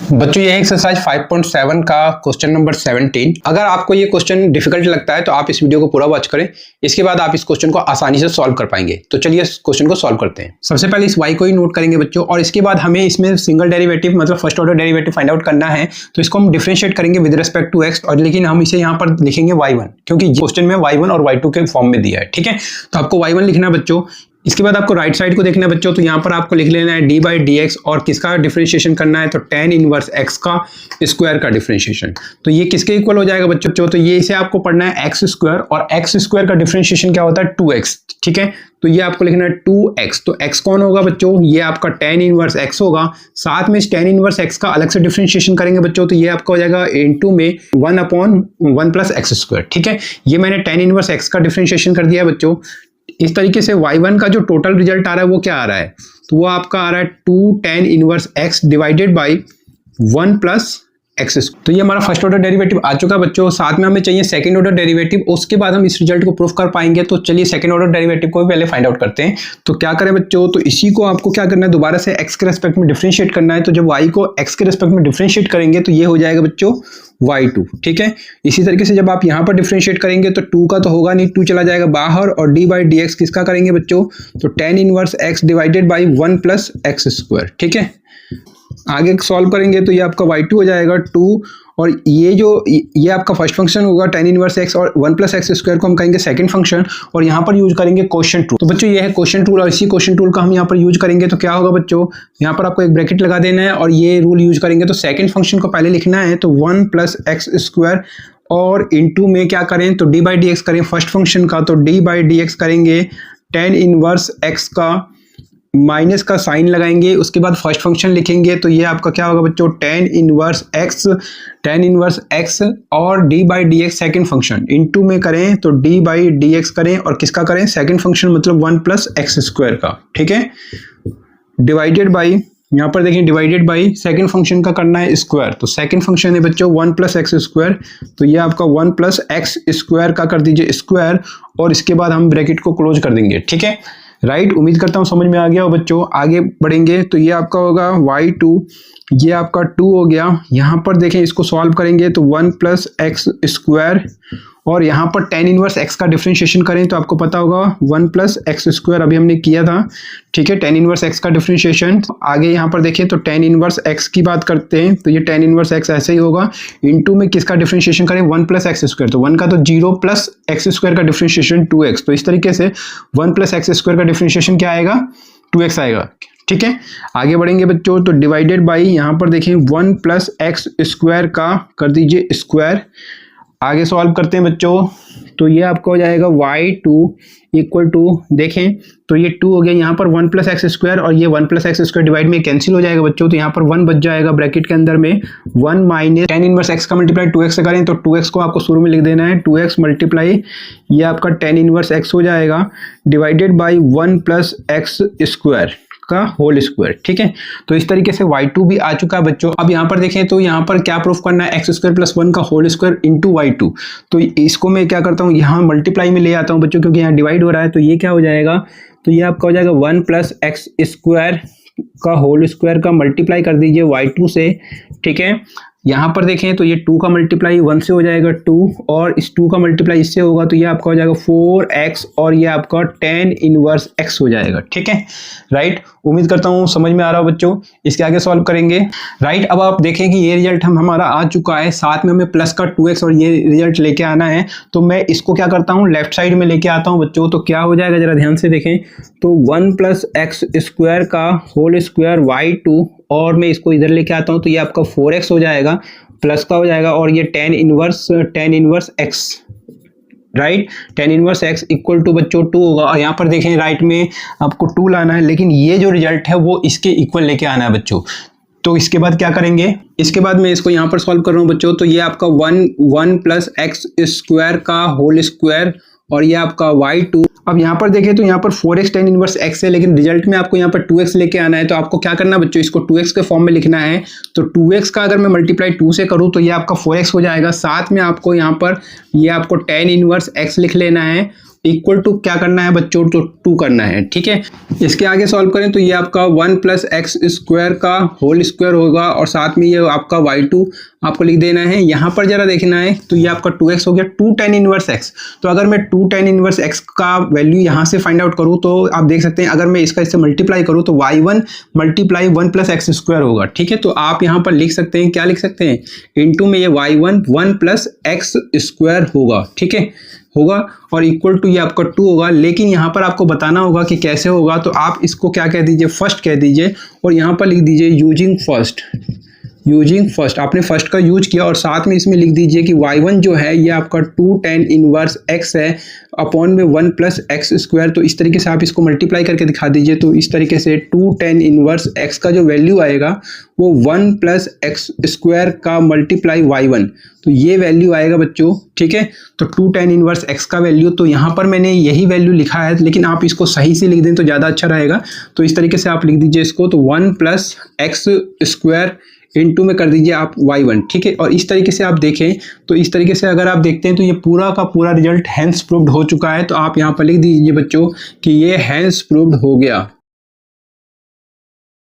बच्चों ये एक्सरसाइज 5.7 का क्वेश्चन नंबर 17। अगर आपको ये क्वेश्चन डिफिकल्ट लगता है तो आप इस वीडियो को पूरा वॉच करें, इसके बाद आप इस क्वेश्चन को आसानी से सॉल्व कर पाएंगे। तो चलिए इस क्वेश्चन को सॉल्व करते हैं। सबसे पहले इस y को ही नोट करेंगे बच्चों, और इसके बाद हमें इसमें सिंगल डेरिवेटिव मतलब first order derivative find out करना है। तो इसको हम डिफरेंशिएट करेंगे विद रिस्पेक्ट टू x, और लेकिन हम इसे यहाँ पर लिखेंगे y1 क्योंकि क्वेश्चन में y1 और y2 के फॉर्म में दिया है। ठीक है, तो आपको y1 लिखना है बच्चों। इसके बाद आपको राइट साइड को देखना है बच्चों, तो यहाँ पर आपको लिख लेना है डी बाई डी एक्स, और किसका डिफरेंशिएशन करना है तो tan इनवर्स x का स्क्वायर का डिफरेंशिएशन। तो ये किसके इक्वल हो जाएगा बच्चों, तो ये इसे आपको पढ़ना है x स्क्वायर, और x स्क्वायर का डिफरेंशिएशन क्या होता है 2x। ठीक है, तो ये आपको लिखना है 2x। तो x कौन होगा बच्चों, ये आपका tan इनवर्स x होगा। साथ में इस tan इनवर्स x का अलग से डिफरेंशिएशन करेंगे बच्चों, तो ये आपका हो जाएगा इनटू में 1/1 प्लस एक्स स्क्वायर। ठीक है, ये मैंने tan इनवर्स x का डिफरेंशिएशन कर दिया है बच्चों। इस तरीके से y1 का जो टोटल रिजल्ट आ रहा है वो क्या आ रहा है, तो वो आपका आ रहा है 2 tan inverse x divided by 1 plus x. तो ये हमारा फर्स्ट ऑर्डर डेरिवेटिव आ चुका बच्चों। साथ में हमें चाहिए सेकंड ऑर्डर डेरिवेटिव, उसके बाद हम इस रिजल्ट को प्रूफ कर पाएंगे। तो चलिए सेकंड ऑर्डर डेरिवेटिव को भी पहले फाइंड आउट करते हैं। तो क्या करें बच्चों, तो इसी को आपको क्या करना है, दोबारा से x के रेस्पेक्ट में डिफरेंशिएट करना है। तो जब y को x के रेस्पेक्ट में डिफरेंशिएट करेंगे तो ये हो जाएगा बच्चों y2। ठीक है, इसी तरीके से जब आप यहाँ पर डिफरेंशिएट करेंगे तो 2 का तो होगा नहीं, 2 चला जाएगा बाहर, और d बाई डी एक्स किसका करेंगे बच्चों, तो tan inverse x divided by 1 plus x square. ठीक है, आगे सॉल्व करेंगे तो ये आपका y2 हो जाएगा 2, और ये आपका फर्स्ट फंक्शन होगा tan इनवर्स x, और 1 प्लस एक्स स्क्वायर को हम कहेंगे सेकंड फंक्शन, और यहाँ पर यूज करेंगे क्वोशिएंट रूल। तो बच्चों ये है क्वोशिएंट रूल, और इसी क्वोशिएंट रूल का हम यहाँ पर यूज करेंगे। तो क्या होगा बच्चों, यहाँ पर आपको एक ब्रैकेट लगा देना है और ये रूल यूज करेंगे। तो सेकंड फंक्शन को पहले लिखना है, तो 1 प्लस एक्स स्क्वायर, और इनटू में क्या करें तो डी बाई डी एक्स करें फर्स्ट फंक्शन का, तो डी बाई डी एक्स करेंगे tan इनवर्स x का, माइनस का साइन लगाएंगे, उसके बाद फर्स्ट फंक्शन लिखेंगे। तो ये आपका क्या होगा बच्चों, tan इनवर्स x और d by D x second function into में करें तो d बाई डी एक्स करें, और किसका करें सेकेंड फंक्शन मतलब 1 प्लस एक्स स्क्वायर का। ठीक है, डिवाइडेड बाई, यहाँ पर देखिए डिवाइडेड बाई सेकेंड फंक्शन का करना है स्क्वायर। तो सेकेंड फंक्शन है बच्चों 1 प्लस एक्स स्क्वायर, तो ये आपका 1 प्लस एक्स स्क्वायर का कर दीजिए स्क्वायर, और इसके बाद हम ब्रैकेट को क्लोज कर देंगे। ठीक है, राइट, उम्मीद करता हूँ समझ में आ गया हो बच्चों। आगे बढ़ेंगे तो ये आपका होगा y2, ये आपका 2 हो गया। यहाँ पर देखें इसको सॉल्व करेंगे तो 1 प्लस एक्स स्क्वायर, और यहाँ पर tan इनवर्स x का डिफरेंशिएशन करें तो आपको पता होगा 1 प्लस एक्स स्क्वायर, अभी हमने किया था। ठीक है, tan इनवर्स x का डिफरेंशिएशन। आगे यहाँ पर देखें तो tan इनवर्स x की बात करते हैं, तो ये tan इनवर्स x ऐसे ही होगा, इनटू में किसका डिफरेंशिएशन करें 1 प्लस एक्स स्क्वायर, तो 1 का तो 0 प्लस एक्स स्क्वायर का डिफरेंशिएशन 2x। तो इस तरीके से 1 प्लस एक्स स्क्वायर का डिफरेंशिएशन क्या आएगा 2x आएगा। ठीक है, आगे बढ़ेंगे बच्चों, तो डिवाइडेड बाई यहाँ पर देखें 1 प्लस एक्स स्क्वायर का कर दीजिए स्क्वायर। आगे सॉल्व करते हैं बच्चों, तो ये आपका हो जाएगा y2 इक्वल टू, देखें तो ये 2 हो गया, यहाँ पर 1 प्लस एक्स स्क्वायर, और ये 1 प्लस एक्स स्क्वायर डिवाइड में कैंसिल हो जाएगा बच्चों, तो यहाँ पर 1 बच जाएगा ब्रैकेट के अंदर में 1 माइनस tan इनवर्स x का मल्टीप्लाई 2x से करें तो 2x को आपको शुरू में लिख देना है, 2x मल्टीप्लाई ये आपका tan इनवर्स x हो जाएगा divided by 1 plus x square का होल स्क्वायर। ठीक है, तो इस तरीके से y2 भी आ चुका है बच्चों। अब यहाँ पर देखें तो यहाँ पर क्या प्रूफ करना है, एक्स स्क्वायर प्लस 1 का होल स्क्वायर इंटू y2। तो इसको मैं क्या करता हूँ, यहाँ मल्टीप्लाई में ले आता हूँ बच्चों, क्योंकि यहाँ डिवाइड हो रहा है। तो ये क्या हो जाएगा, तो ये आपका हो जाएगा 1 प्लस एक्स स्क्वायर का होल स्क्वायर का मल्टीप्लाई कर दीजिए y2 से। ठीक है, यहाँ पर देखें तो ये 2 का मल्टीप्लाई 1 से हो जाएगा 2, और इस 2 का मल्टीप्लाई इससे होगा, तो ये आपका हो जाएगा 4x, और ये आपका tan इनवर्स x हो जाएगा। ठीक है, राइट, उम्मीद करता हूँ समझ में आ रहा हो बच्चों। इसके आगे सॉल्व करेंगे। राइट, अब आप देखें कि ये रिजल्ट हमारा आ चुका है, साथ में हमें प्लस का 2x और ये रिजल्ट लेके आना है। तो मैं इसको क्या करता हूँ, लेफ्ट साइड में लेके आता हूँ बच्चों। तो क्या हो जाएगा जरा ध्यान से देखें, तो 1 प्लस एक्स स्क्वायर का होल स्क्वायर y2, और मैं इसको इधर लेके आता हूँ तो ये आपका 4x हो जाएगा, प्लस का हो जाएगा, और ये tan inverse x, right, tan inverse x equal to बच्चों 2 होगा। और यहाँ पर देखें राइट में आपको 2 लाना है, लेकिन ये जो रिजल्ट है वो इसके इक्वल लेके आना है बच्चों। तो इसके बाद क्या करेंगे, इसके बाद मैं इसको यहाँ पर सॉल्व कर रहा हूँ बच्चों। तो ये आपका 1 प्लस एक्स स्क्वायर का होल स्क्वायर, और ये आपका y2। अब यहाँ पर देखें तो यहाँ पर 4x tan इनवर्स x है, लेकिन रिजल्ट में आपको यहाँ पर 2x लेके आना है। तो आपको क्या करना है बच्चों, इसको 2x के फॉर्म में लिखना है। तो 2x का अगर मैं मल्टीप्लाई 2 से करूँ तो ये आपका 4x हो जाएगा। साथ में आपको यहाँ पर ये आपको tan इनवर्स x लिख लेना है, इक्वल टू क्या करना है बच्चों, तो 2 करना है। ठीक है, इसके आगे सॉल्व करें तो ये आपका 1 प्लस एक्स स्क्वायर का होल स्क्वायर होगा और साथ में ये आपका y2 आपको लिख देना है। यहाँ पर जरा देखना है तो ये आपका 2x हो गया, 2 tan इनवर्स x। तो अगर मैं 2 tan इनवर्स x का वैल्यू यहाँ से फाइंड आउट करूँ तो आप देख सकते हैं अगर मैं इसका इससे मल्टीप्लाई करूँ तो y1 multiply 1 plus x square होगा। ठीक है, तो आप यहाँ पर लिख सकते हैं, क्या लिख सकते हैं, इनटू में ये y1 1 प्लस एक्स स्क्वायर होगा। ठीक है, होगा और इक्वल टू ये आपका 2 होगा। लेकिन यहाँ पर आपको बताना होगा कि कैसे होगा, तो आप इसको क्या कह दीजिए, फर्स्ट कह दीजिए और यहाँ पर लिख दीजिए यूजिंग फर्स्ट। यूजिंग फर्स्ट, आपने फर्स्ट का यूज किया और साथ में इसमें लिख दीजिए कि y1 जो है ये आपका 2 tan इनवर्स x है अपॉन में 1 प्लस एक्स स्क्वायर। तो इस तरीके से आप इसको मल्टीप्लाई करके दिखा दीजिए। तो इस तरीके से 2 tan इनवर्स x का जो वैल्यू आएगा वो 1 प्लस एक्स स्क्वायर का मल्टीप्लाई y1, तो ये वैल्यू आएगा बच्चों। ठीक है, तो 2 tan इनवर्स x का वैल्यू, तो यहाँ पर मैंने यही वैल्यू लिखा है लेकिन आप इसको सही से लिख दें तो ज़्यादा अच्छा रहेगा। तो इस तरीके से आप लिख दीजिए इसको, तो 1 प्लस एक्स स्क्वायर इनटू में कर दीजिए आप y1। ठीक है, और इस तरीके से आप देखें तो इस तरीके से अगर आप देखते हैं तो ये पूरा का पूरा रिजल्ट हैंस प्रूव्ड हो चुका है। तो आप यहाँ पर लिख दीजिए बच्चों कि ये हैंस प्रूव्ड हो गया।